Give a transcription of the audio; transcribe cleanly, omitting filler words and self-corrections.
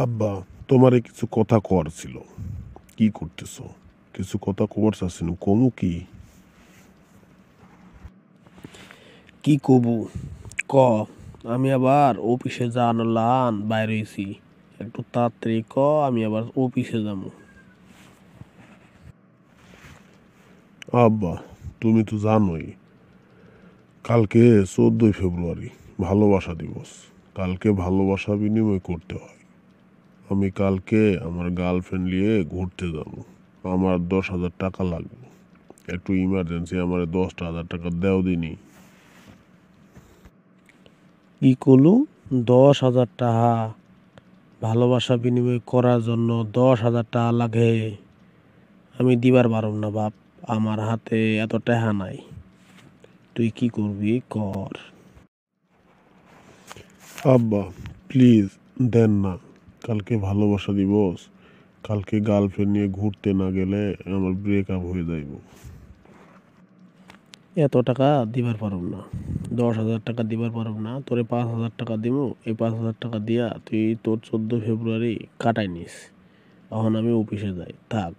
আব্বা, তোমারে কিছু কথা কওয়ার ছিল। কি করতেছ? কিছু কথা কবার চাচ্ছিল, কমু কি? কি কবু ক। আমি আবার অফিসে যাওয়ার লান বাইর হইছি। একটু তাড়াতাড়ি ক, আমি আবার অফিসে যাবো। আব্বা, তুমি তো জানোই কালকে 14 ফেব্রুয়ারি ভালোবাসা দিবস। কালকে ভালোবাসা বিনিময় করতে হয়। আমি কালকে আমার গার্লফ্রেন্ড নিয়ে ঘুরতে যাবো। আমার 10,000 টাকা লাগবে। একটু ইমার্জেন্সি, আমার 10,000 টাকা দেও দিনি। কি কলু? 10,000 টাকা? ভালোবাসা বিনিময় করার জন্য 10,000 টাকা লাগে? আমি দিবার পারব না বাপ, আমার হাতে এত টাকা নাই। তুই কি করবি কর। আব্বা, প্লিজ দেন না। কালকে ভালোবাসা দিবস। কালকে গার্লফ্রেন্ড নিয়ে ঘুরতে না গেলে আমার ব্রেকআপ হয়ে যাইব। এত টাকা দিবার পারব না। 10,000 টাকা দিবার পারব না, তোরে 5,000 টাকা দিব। এই 5,000 টাকা দিয়া তুই তোর 14 ফেব্রুয়ারি কাটাই নিস। এখন আমি অফিসে যাই, থাক।